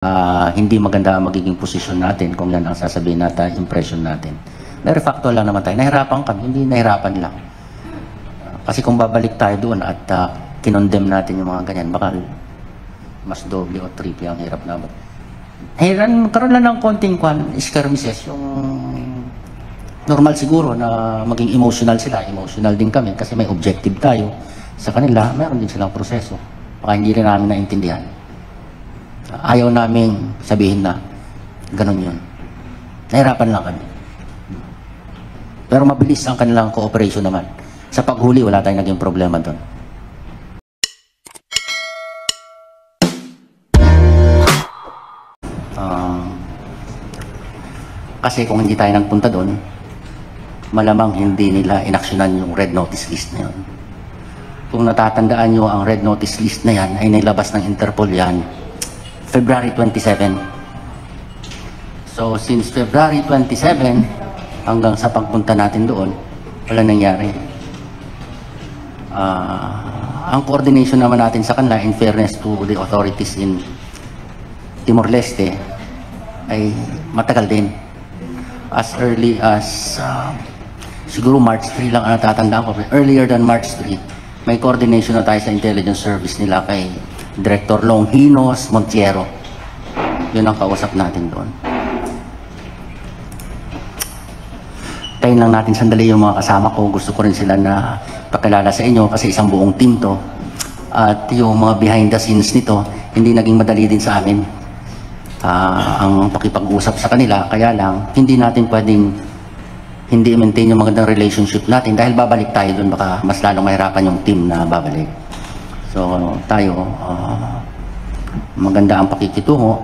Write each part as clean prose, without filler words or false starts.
hindi maganda ang magiging posisyon natin kung yan ang sasabihin natin, impression natin. Very factual lang naman tayo. Nahirapan kami, hindi nahirapan lang. Kasi kung babalik tayo doon at kinondem natin yung mga ganyan, baka mas doble o triple ang hirap naman. Karoon lang ng konting skirmishes, yung normal siguro na maging emotional sila. Emotional din kami kasi may objective tayo. Sa kanila, mayroon din silang proseso. Baka hindi rin namin naintindihan. Ayaw namin sabihin na ganun yun. Nahirapan lang kami. Pero mabilis ang kanilang cooperation naman. Sa paghuli, wala tayong naging problema doon. Kasi kung hindi tayo nagpunta doon, malamang hindi nila inaksyonan yung red notice list na yun. Kung natatandaan nyo, ang red notice list na yan ay nailabas ng Interpol yan February 27. So, since February 27 hanggang sa pagpunta natin doon, wala nangyari. Ang coordination naman natin sa kanila, in fairness to the authorities in Timor-Leste, ay matagal din. As early as siguro March 3 lang ang natatandaan ko. Earlier than March 3, may coordination na tayo sa intelligence service nila kay Director Longinos Montiero. Yun ang kausap natin doon. Tayin lang natin sandali yung mga kasama ko. Gusto ko rin sila na pakilala sa inyo kasi isang buong team to. At yung mga behind the scenes nito, hindi naging madali din sa amin. Ang pakipag-usap sa kanila, kaya lang hindi natin pwedeng hindi maintain yung magandang relationship natin dahil babalik tayo doon, baka mas lalong mahirapan yung team na babalik. So tayo, maganda ang pakikitungo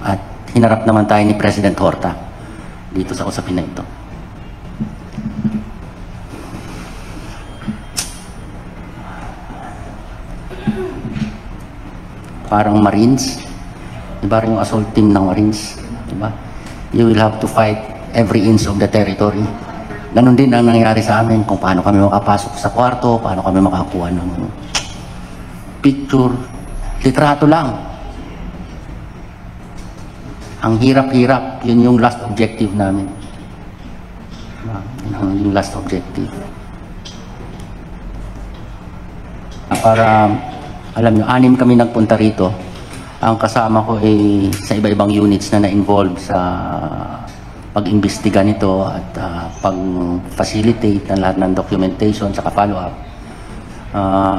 at hinarap naman tayo ni President Horta dito sa usapin na ito. Parang Marines, diba rin yung assault team ng Marines, diba? You will have to fight every inch of the territory. Ganon din ang nangyari sa amin kung paano kami makapasok sa kwarto, paano kami makakuha ng picture, litrato lang. Ang hirap-hirap, yun yung last objective namin. Yung last objective. Para, alam nyo, 6 kami nagpunta rito. Ang kasama ko ay sa iba-ibang units na na-involve sa pag-imbestiga nito at pag-facilitate ng lahat ng documentation sa follow-up.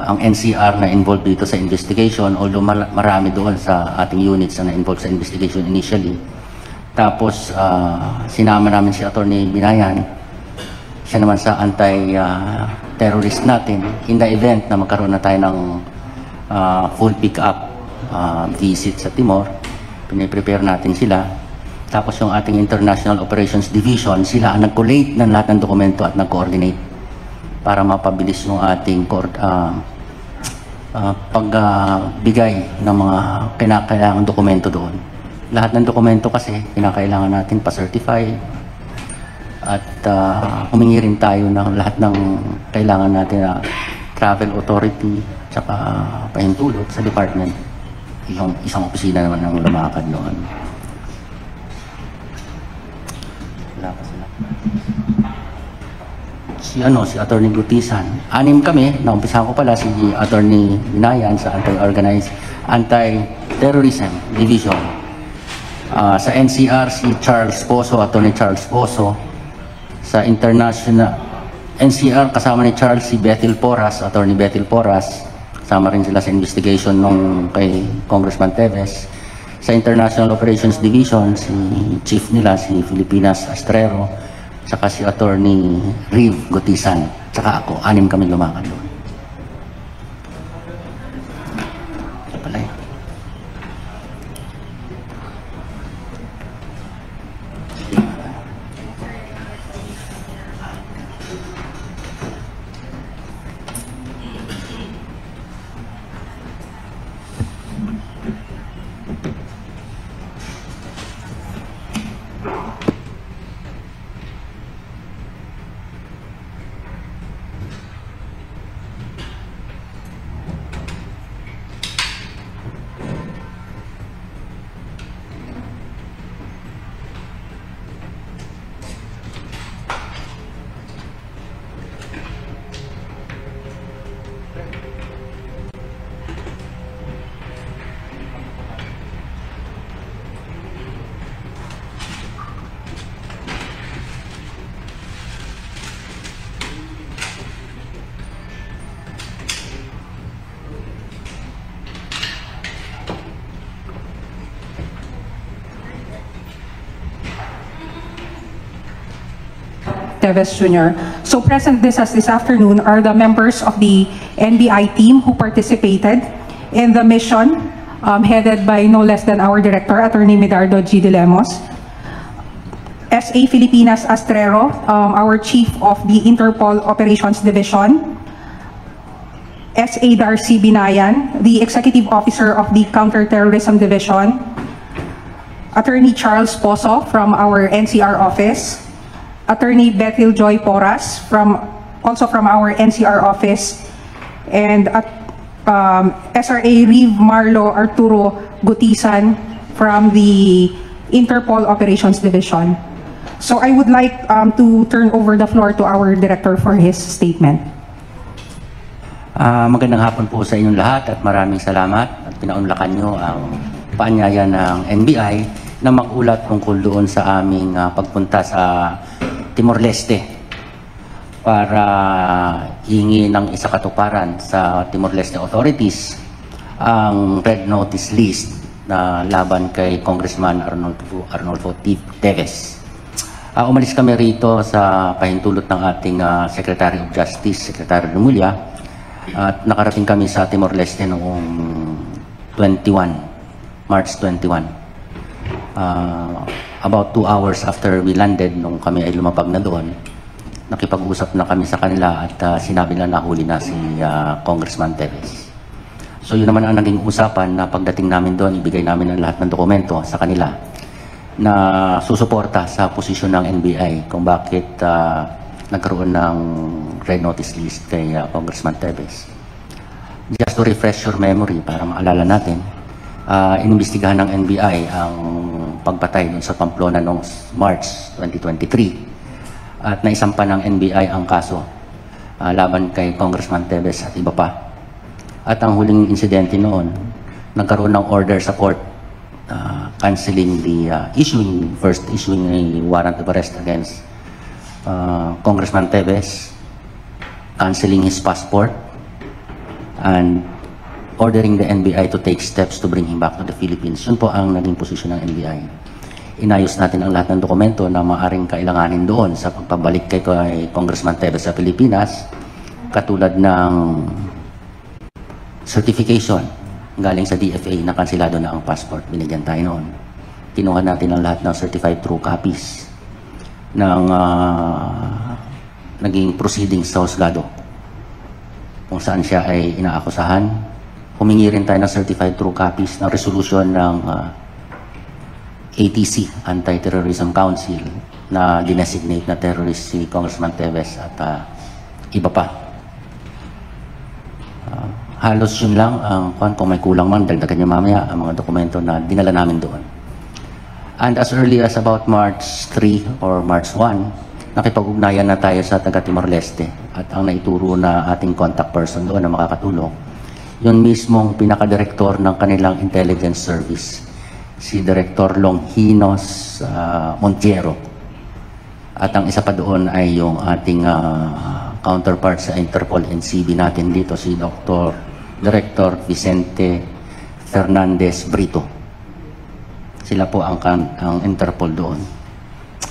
Ang NCR na involved dito sa investigation, although marami doon sa ating units na na-involved sa investigation initially. Tapos sinama namin si Attorney Binayan, siya naman sa anti-terrorist natin, in the event na magkaroon na tayo ng full pick-up visit sa Timor. Piniprepare natin sila. Tapos yung ating International Operations Division, sila ang nag-collate ng lahat ng dokumento at nag-coordinate para mapabilis yung ating pagbigay ng mga kinakailangan dokumento doon. Lahat ng dokumento kasi kinakailangan natin pa-certify at humingi rin tayo ng lahat ng kailangan natin na travel authority tsaka pahintulot sa department. Yung isang opisina naman ang lumakad noon. Wala pa sila. Si Attorney Gutisan. 6 kami, naumpisahan ko pala si Attorney Binayan sa Anti-Terrorism Division. Sa NCR, si Charles Poso, Attorney Charles Poso. Sa International NCR, kasama ni Charles si Bethel Porras, Attorney Bethel Porras. Kasama rin sila sa investigation nung kay Congressman Teves. Sa International Operations Division, si Chief nila, si Filipinas Astrero, saka si Attorney Riv Gutisan, saka ako. 6 kami lumakad doon. Ito pala yun. Teves Jr. So present this afternoon are the members of the NBI team who participated in the mission headed by no less than our Director, Attorney Medardo G. De Lemos, SA Filipinas Astrero, our Chief of the Interpol Operations Division, SA Darcy Binayan, the Executive Officer of the Counterterrorism Division, Attorney Charles Poso from our NCR office, Attorney Bethel Joy Porras also from our NCR office, and SRA Reeve Marlo Arturo Gutisan from the Interpol Operations Division. So I would like to turn over the floor to our Director for his statement. Magandang hapon po sa inyong lahat at maraming salamat at pinaunlakan nyo ang paanyaya ng NBI na mag-ulat tungkol doon sa aming pagpunta sa Timor-Leste para hingi ng isakatuparan sa Timor-Leste authorities ang red notice list na laban kay Congressman Arnolfo Teves. Umalis kami rito sa pahintulot ng ating Secretary of Justice, Secretary Remulla, at nakarating kami sa Timor-Leste noong March 21. About 2 hours after we landed, nung kami ay lumapag na doon, nakipag-usap na kami sa kanila at sinabi na nahuli na si Congressman Teves. So yun naman ang naging usapan na pagdating namin doon, ibigay namin ang lahat ng dokumento sa kanila na susuporta sa posisyon ng NBI kung bakit nagkaroon ng red notice list kay Congressman Teves. Just to refresh your memory, para maalala natin, inimbestigahan ng NBI ang pagpatay dun sa Pamplona noong March 2023 at naisampa ng NBI ang kaso laban kay Congressman Teves at iba pa. At ang huling insidente noon, nagkaroon ng order sa court canceling the first issuing a warrant of arrest against Congressman Teves, canceling his passport, and ordering the NBI to take steps to bring him back to the Philippines. Yun po ang naging posisyon ng NBI. Inayos natin ang lahat ng dokumento na maaaring kailanganin doon sa pagpabalik kay Congressman Teves sa Pilipinas, katulad ng certification galing sa DFA na kansilado na ang passport. Binigyan tayo noon. Kinuha natin ang lahat ng certified true copies ng naging proceedings sa husgado kung saan siya ay inaakusahan. Humingi rin tayo ng certified true copies ng resolution ng ATC, Anti-Terrorism Council, na dinesignate na terrorist si Congressman Teves at iba pa. Halos yun lang ang kung may kulang man, dagdagan niya mamaya ang mga dokumento na dinala namin doon. And as early as about March 3 or March 1, nakipag-ugnayan na tayo sa taga Timor-Leste at ang naituro na ating contact person doon na makakatulong, yun mismong pinaka-director ng kanilang intelligence service, si Director Longinos Montiero. At ang isa pa doon ay yung ating counterpart sa Interpol NCB natin dito, si Director Vicente Fernandez Brito. Sila po ang Interpol doon.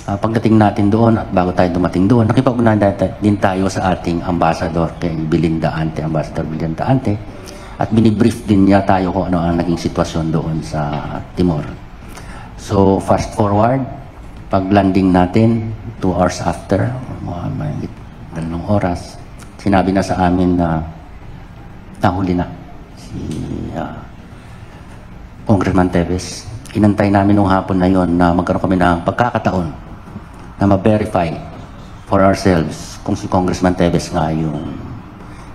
Pagdating natin doon at bago tayo dumating doon, nakipag-unahan din tayo sa ating ambassador kay Ambassador Belinda Ante, at binibrief din niya tayo kung ano ang naging sitwasyon doon sa Timor. So fast forward, pag landing natin, 2 hours after, may 2 oras, sinabi na sa amin na nahuli na si Congressman Teves. Inantay namin nung hapon na yon na magkaroon kami ng pagkakataon na ma-verify for ourselves kung si Congressman Teves nga yung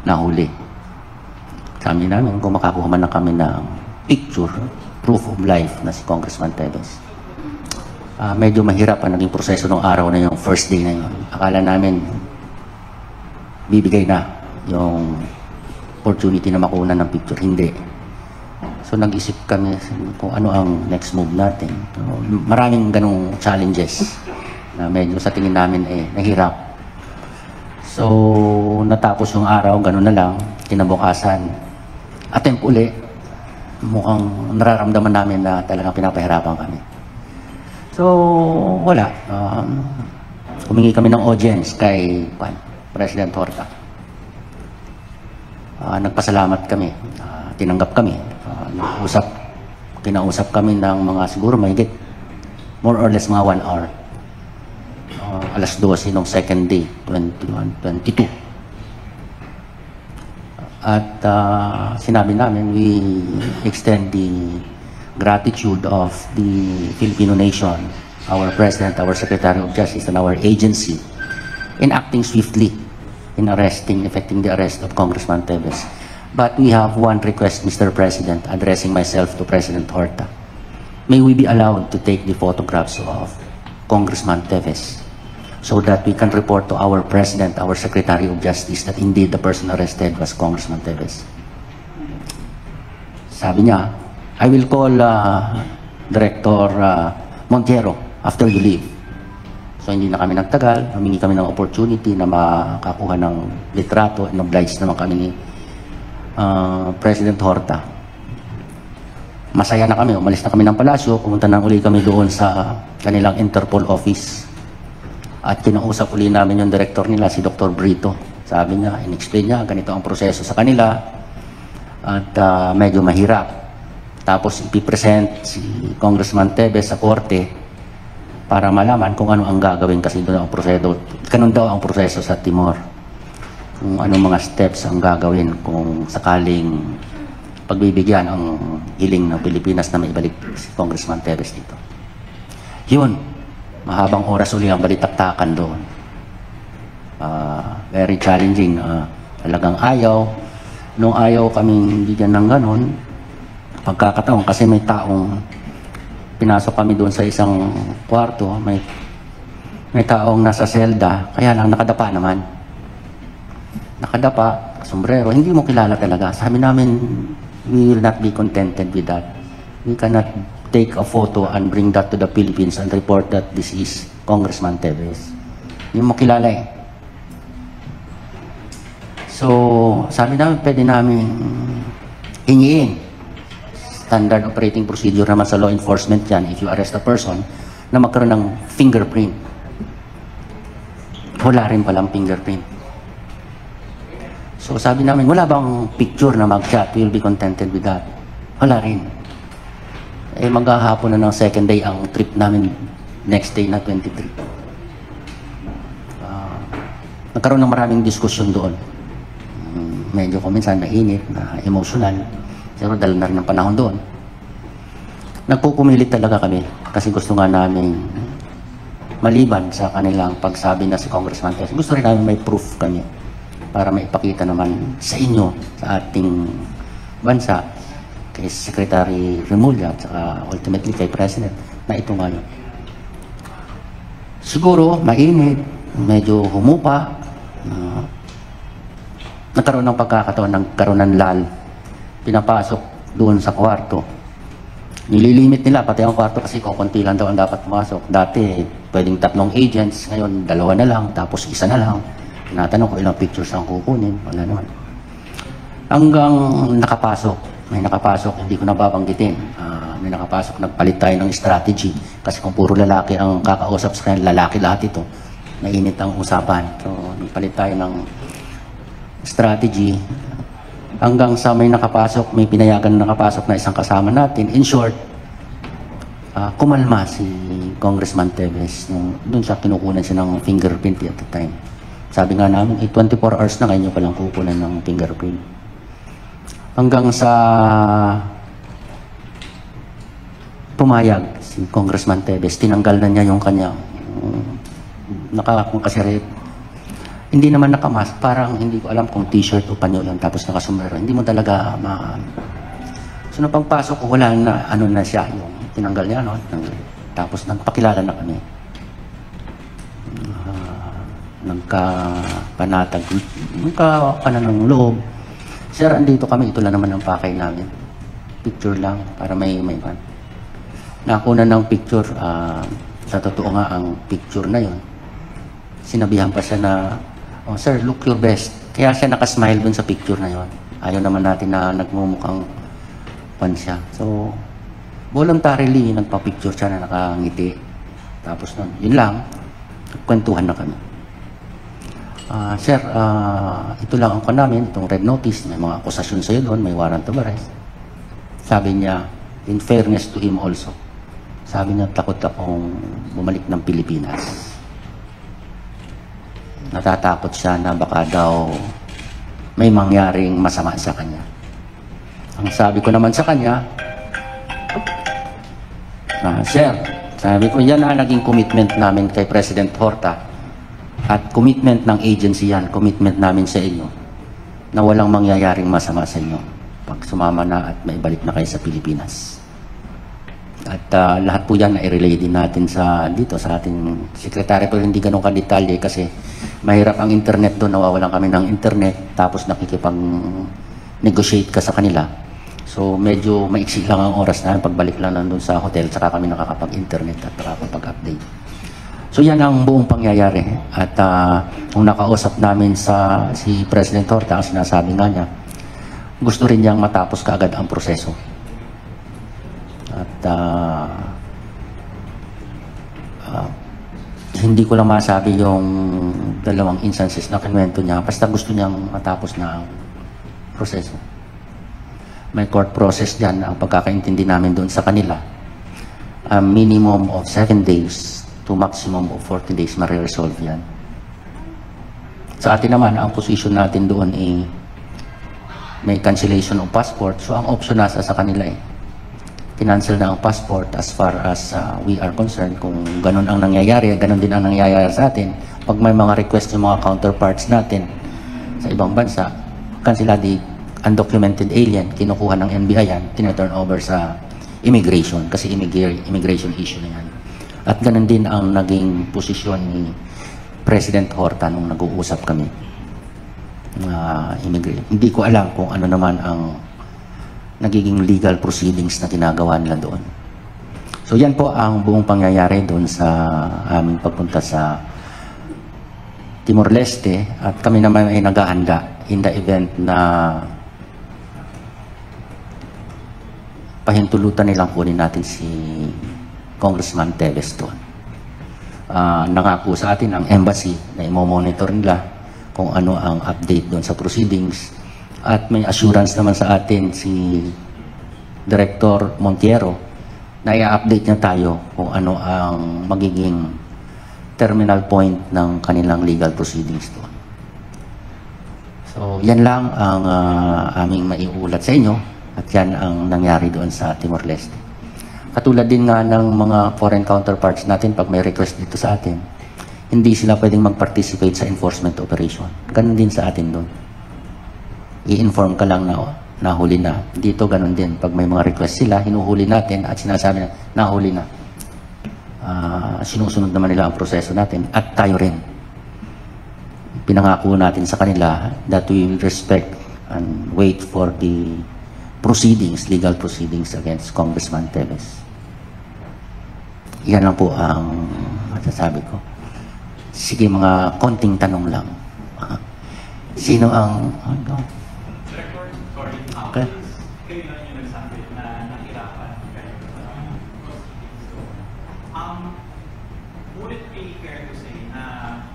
nahuli. Sabi namin kung makakuha man na kami ng picture, proof of life na si Congressman Teves. Medyo mahirap ang naging proseso ng araw na yung first day na yun. Akala namin bibigay na yung opportunity na makuha ng picture. Hindi. So nag-isip kami kung ano ang next move natin. Maraming ganong challenges na medyo sa tingin namin nahirap. So natapos yung araw, gano'n na lang, kinabukasan. Attempt uli, mukhang nararamdaman namin na talagang pinapahirapan kami. So, wala. humingi kami ng audience kay President Horta. Nagpasalamat kami, tinanggap kami, kinausap kami ng mga siguro mahigit, more or less mga 1 hour. Alas 12 nung second day, 22. At sinabi namin, we extend the gratitude of the Filipino nation, our President, our Secretary of Justice, and our agency in acting swiftly in effecting the arrest of Congressman Teves. But we have one request, Mr. President, addressing myself to President Horta. May we be allowed to take the photographs of Congressman Teves so that we can report to our President, our Secretary of Justice, that indeed the person arrested was Congressman Teves. Sabi niya, I will call Director Montiero after you leave. So hindi na kami nagtagal, humingi kami ng opportunity na makakuha ng litrato, and obliged naman kami ni President Horta. Masaya na kami, umalis na kami ng palasyo, pumunta na uli kami doon sa kanilang Interpol office. At kinausap uli namin yung director nila, si Dr. Brito. Sabi niya, in-explain niya, ganito ang proseso sa kanila. At medyo mahirap. Tapos ipipresent si Congressman Teves sa korte para malaman kung ano ang gagawin kasi doon ang proseso. Ganun daw ang proseso sa Timor. Kung anong mga steps ang gagawin kung sakaling pagbibigyan ang hiling ng Pilipinas na maibalik si Congressman Teves dito. Yun, mahabang oras uli ang balitaktakan doon. Very challenging. Talagang ayaw. Nung ayaw kaming bigyan ng ganun, pagkakataon kasi may taong pinasok kami doon sa isang kwarto, may taong nasa selda, kaya lang nakadapa naman. Nakadapa, sombrero, hindi mo kilala talaga. Sabi namin, we will not be contented with that. We cannot take a photo and bring that to the Philippines and report that this is Congressman Teves. Hindi mo kilala eh. So, sabi namin, pwede namin hingiin. Standard operating procedure naman sa law enforcement yan, if you arrest a person, na magkaroon ng fingerprint. Wala rin palang fingerprint. So sabi namin, wala bang picture na mag-chat? We'll be contented with that. Wala rin. Eh maghahapon na ng second day ang trip namin, next day na 23. Nagkaroon ng maraming diskusyon doon. Medyo kuminsan mainit, na emotional. Pero dahil na rin ng panahon doon. Nagpupumilit talaga kami kasi gusto nga namin maliban sa kanilang pagsabi na si Congressman Teves. Gusto rin namin may proof kami para maipakita naman sa inyo, sa ating bansa, kay Secretary Remulla at saka ultimately kay President na ito nga yun. Siguro mainit, medyo humupa, nagkaroon ng pagkakataon, nagkaroon ng lal, pinapasok doon sa kwarto. Nililimit nila, pati ang kwarto kasi kukunti lang daw ang dapat pumasok. Dati, pwedeng 3 agents, ngayon 2 na lang, tapos 1 na lang. Tinatanong ko ilang pictures ang kukunin, wala naman. Hanggang nakapasok, may nakapasok, hindi ko nababanggitin. May nakapasok, nagpalit tayo ng strategy. Kasi kung puro lalaki ang kakausap sa kanila, lalaki lahat ito, mainit ang usapan. So, nagpalit tayo ng strategy. Hanggang sa may nakapasok, may pinayagan na nakapasok na isang kasama natin. In short, kumalma si Congressman Teves. Doon siya kinukunan siya ng fingerprint at the time. Sabi nga namin, 24 hours na kayo palang kukunan ng fingerprint. Hanggang sa pumayag si Congressman Teves, tinanggal na niya yung kanya nakakasiret. Hindi naman nakamask, parang hindi ko alam kung t-shirt o panyo lang tapos nakasumero. Hindi mo talaga So nung pagpasok ko, wala na, ano na siya, yung tinanggal niya, no? Tapos nagpakilala na kami. Nagkapanatag, nagkapanan ng loob. Sir, andito kami, ito lang naman ang pakay namin. Picture lang, para may man. Nakuna ng picture, sa totoo nga ang picture na yon. Sinabihan pa siya na, oh sir, look your best. Kaya siya nakasmile dun sa picture na yon. Ayaw naman natin na nagmumukhang pan siya. So, voluntarily, nagpa-picture siya na nakangiti. Tapos nun, yun lang. Kwentuhan na kami. Sir, ito lang ang namin, itong red notice, may mga akusasyon sa'yo doon, may warrant of arrest. Sabi niya, in fairness to him also, sabi niya, takot akong bumalik ng Pilipinas. Natatakot siya na baka daw may mangyaring masama sa kanya. Ang sabi ko naman sa kanya, Sir, sabi ko, yan na naging commitment namin kay President Horta. At commitment ng agency yan, commitment namin sa inyo na walang mangyayaring masama sa inyo pag sumama na at maibalik na kayo sa Pilipinas. At lahat po yan na-relay din natin dito sa ating sekretary, pero hindi ganun kadetalye kasi mahirap ang internet doon, nawawalan kami ng internet tapos nakikipag-negotiate ka sa kanila. So medyo maiksi lang ang oras na pagbalik lang nandun sa hotel, saka kami nakakapag-internet at nakakapag-update. So yan ang buong pangyayari. At kung nakausap namin si President Horta, ang sinasabi nga niya, gusto rin niyang matapos kaagad ang proseso. At hindi ko lang masabi yung dalawang instances na kinuwento niya, basta gusto niyang matapos na ang proseso. May court process dyan, ang pagkakaintindi namin doon sa kanila. A minimum of 7 days to maximum of 40 days mariresolve yan. Sa atin naman, ang position natin doon ay may cancellation of passport. So ang option nasa sa kanila kinancel na ang passport as far as we are concerned. Kung ganun ang nangyayari, ganun din ang nangyayari sa atin. Pag may mga request yung mga counterparts natin sa ibang bansa, kansiladi undocumented alien, kinukuha ng NBI yan, tina-turn over sa immigration kasi immigration issue na yan. At ganun din ang naging posisyon ni President Horta nung nag-uusap kami. Hindi ko alam kung ano naman ang nagiging legal proceedings na ginagawa nila doon. So yan po ang buong pangyayari doon sa aming pagpunta sa Timor-Leste at kami naman ay naghahanda in the event na pahintulutan nilang kunin natin si Congressman Teves doon. Nangako sa atin ang embassy na i-monitor nila kung ano ang update doon sa proceedings at may assurance naman sa atin si Director Montiero na i-update niya tayo kung ano ang magiging terminal point ng kanilang legal proceedings doon. So yan lang ang aming maiulat sa inyo at yan ang nangyari doon sa Timor-Leste. Katulad din nga ng mga foreign counterparts natin, pag may request dito sa atin, hindi sila pwedeng mag-participate sa enforcement operation. Ganun din sa atin doon. I-inform ka lang na nahuli na. Dito ganun din. Pag may mga request sila, hinuhuli natin at sinasabi na nahuli na. Sinusunod naman nila ang proseso natin at tayo rin. Pinangako natin sa kanila that we will respect and wait for the proceedings, legal proceedings against Congressman Teves. Yan lang po ang masasabi ko. Sige, mga konting tanong lang. Sino ang... Director, sorry. Okay. Kayo lang yung nagsabi na nahirapan kayo sa would it be fair to say na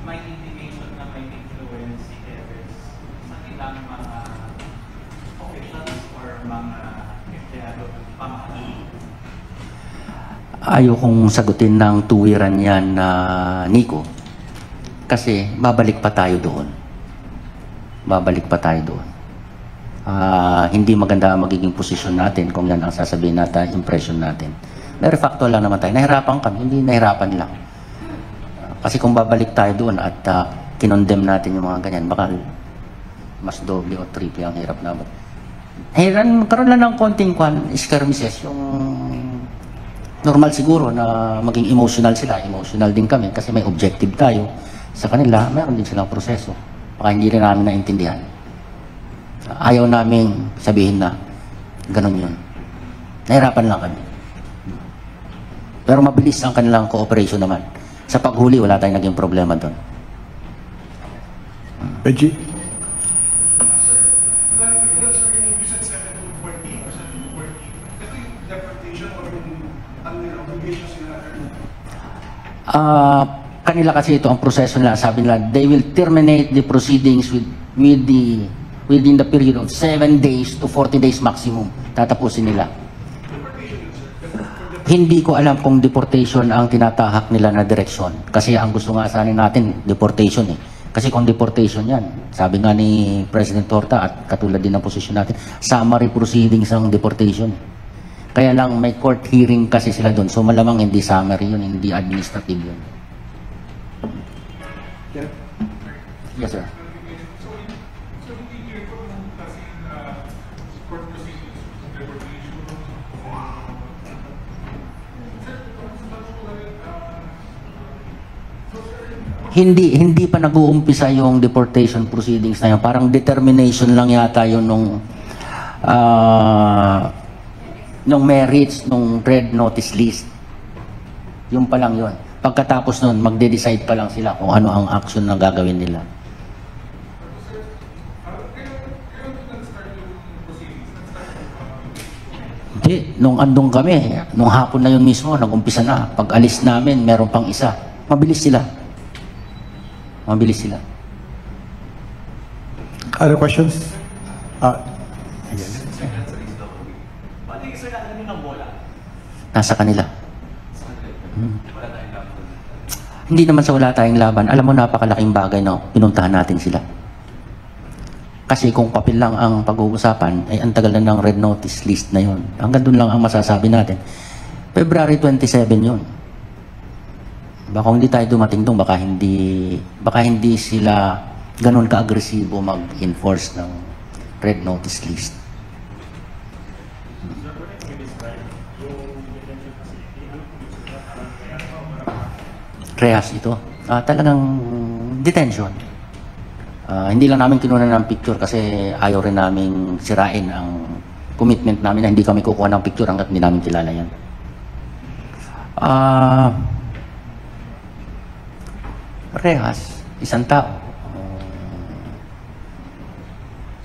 may indication na may influence si Teves sa ilang mga officials or mga empleyado pamahalaan? Ayaw kong sagutin ng tuwiran yan na Nico. Kasi babalik pa tayo doon. Babalik pa tayo doon. Hindi maganda ang magiging posisyon natin kung yan ang sasabihin natin, impression natin. Pero factual lang naman tayo. Nahirapan kami, hindi nahirapan lang. Kasi kung babalik tayo doon at kinondem natin yung mga ganyan, baka mas doble o triple ang hirap na. Karoon lang ng konting skirmishes, yung normal siguro na maging emotional sila. Emotional din kami kasi may objective tayo. Sa kanila, mayroon din silang proseso. Baka hindi rin namin naintindihan. Ayaw namin sabihin na ganun yun. Nahirapan lang kami. Pero mabilis ang kanilang cooperation naman. Sa paghuli, wala tayong naging problema doon. Reggie? kanila kasi ito ang proseso nila. Sabi nila, they will terminate the proceedings within the period of 7 days to 40 days maximum. Tatapusin nila. Hindi ko alam kung deportation ang tinatahak nila na direksyon. Kasi ang gusto nga sana natin, deportation eh. Kasi kung deportation yan, sabi nga ni President Horta at katulad din ng posisyon natin, summary proceedings ang deportation. Kaya lang may court hearing kasi sila doon. So malamang hindi summary yun, hindi administrative yun. Yes, sir. Hindi pa nag-uumpisa yung deportation proceedings na yun. Parang determination lang yata yun nung merits, nung red notice list. Yung pa lang yun. Pagkatapos nun, magde-decide pa lang sila kung ano ang action na gagawin nila. Hindi, nung andong kami, nung hapon na yun mismo, nag-umpisa na. Pag alis namin, meron pang isa. Mabilis sila. Mabilis sila. Other questions? Nasa kanila. Hindi naman sa wala tayong laban. Alam mo, napakalaking bagay, no? Pinuntahan natin sila. Kasi kung papel lang ang pag-uusapan, ay ang tagal na ng red notice list na yon. Hanggang doon lang ang masasabi natin. February 27 yun. Baka hindi tayo dumating doon, baka hindi sila ganun ka-agresibo mag-enforce ng red notice list. Rehas ito. Talagang detention. Hindi lang namin kinuha ng picture kasi ayaw rin namin sirain ang commitment namin na hindi kami kukuha ng picture hanggat hindi namin kilala yan. Rehas, isang tao.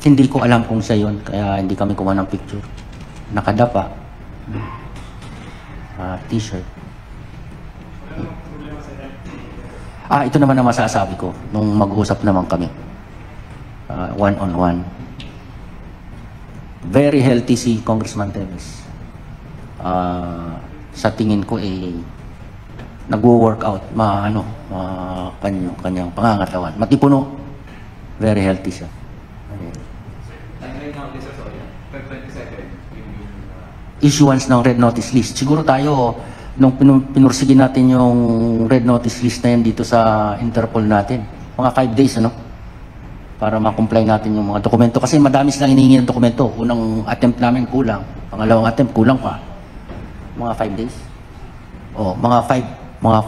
Hindi ko alam kung siya yun, kaya hindi kami kuha ng picture. Nakadapa. T-shirt. Ito naman ang masasabi ko nung mag-usap naman kami. One-on-one. Very healthy si Congressman Teves. Sa tingin ko nagwo-workout, kanyang pangangatawan. Matipuno. Very healthy siya. Issuance ng red notice list. Siguro tayo, nung pinursigin natin yung red notice list na yan dito sa Interpol natin, mga 5 days, para ma-comply natin yung mga dokumento. Kasi madami silang hinihingi ng dokumento. Unang attempt namin kulang. Pangalawang attempt kulang pa. Mga 5 days. Mga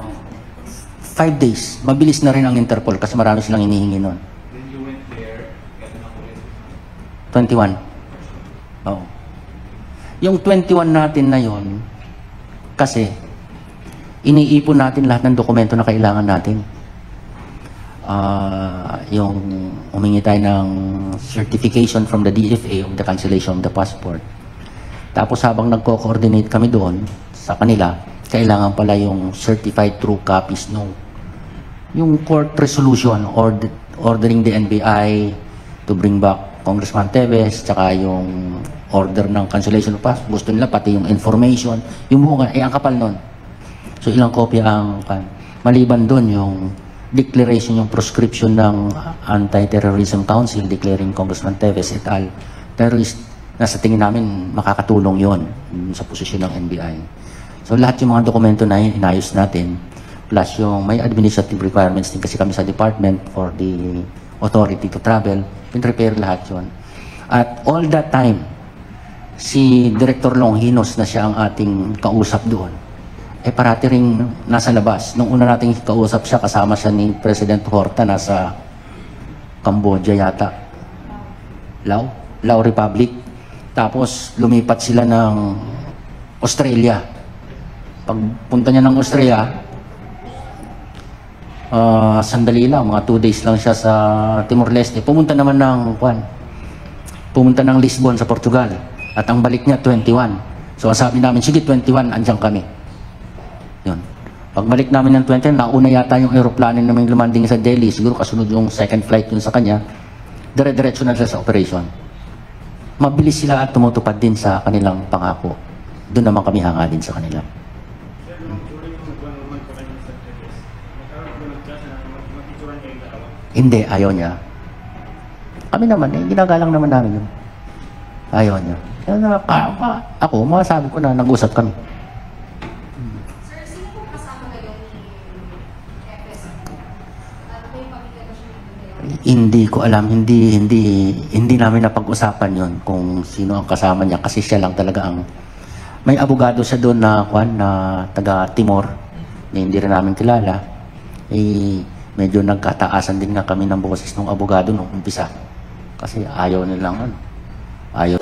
5 days. Mabilis na rin ang Interpol kasi marami silang hinihingi nun. Then you went there, gano'n ang ulit? 21. Oo. Yung 21 natin na yon, kasi iniipon natin lahat ng dokumento na kailangan natin. Yung humingi tayo ng certification from the DFA of the cancellation of the passport. Tapos habang nagko-coordinate kami doon sa kanila, kailangan pala yung certified true copies yung court resolution ordering the NBI to bring back Congressman Teves, tsaka yung order ng cancellation of passport. Gusto nila pati yung information, yung buka, ang kapal nun. So ilang kopya ang maliban doon yung declaration, yung proscription ng Anti-Terrorism Council declaring Congressman Teves et al. Terrorist, nasa tingin namin makakatulong yon sa posisyon ng NBI. So lahat yung mga dokumento na yun, inayos natin, plus yung may administrative requirements din kasi kami sa department for the authority to travel, pin-prepare lahat yon. At all that time, si Director Longinos na siya ang ating kausap doon, parati ring nasa labas. Nung una nating kausap siya, kasama siya ni President Horta, nasa Cambodia yata. Lao Republic. Tapos lumipat sila ng Australia. Pagpunta niya ng Australia, sandali lang, mga 2 days lang siya sa Timor-Leste. Pumunta ng Lisbon sa Portugal. At ang balik niya 21. So sabi namin, sige 21, andyan kami. Yun. Pagbalik namin ng 20, nauna yata yung aeroplano namin lumanding sa Delhi. Siguro kasunod yung second flight yun sa kanya. Dire-diretso na sila sa operation. Mabilis sila at tumutupad din sa kanilang pangako. Doon naman kami hanga din sa kanila. Sir, nung during yung nagwan-one pa kayo sa TVS, nagkaroon ko nag-chat na mag-picturean kayong dalawa. Hindi, ayaw niya. Kami naman, ginagalang naman namin yun. Ayaw niya. Kaya ako, masasabi ko na nag-usap kami. Sir, sino po kasama ngayon ni FS? At may pamilya ba siya dito ngayon? Hindi ko alam, hindi namin napag-usapan yon kung sino ang kasama niya kasi siya lang talaga ang may abogado siya doon na taga Timor na hindi rin namin kilala. Medyo nagkataasan din nga kami ng boses ng abogado nung umpisa kasi ayaw nilang ayaw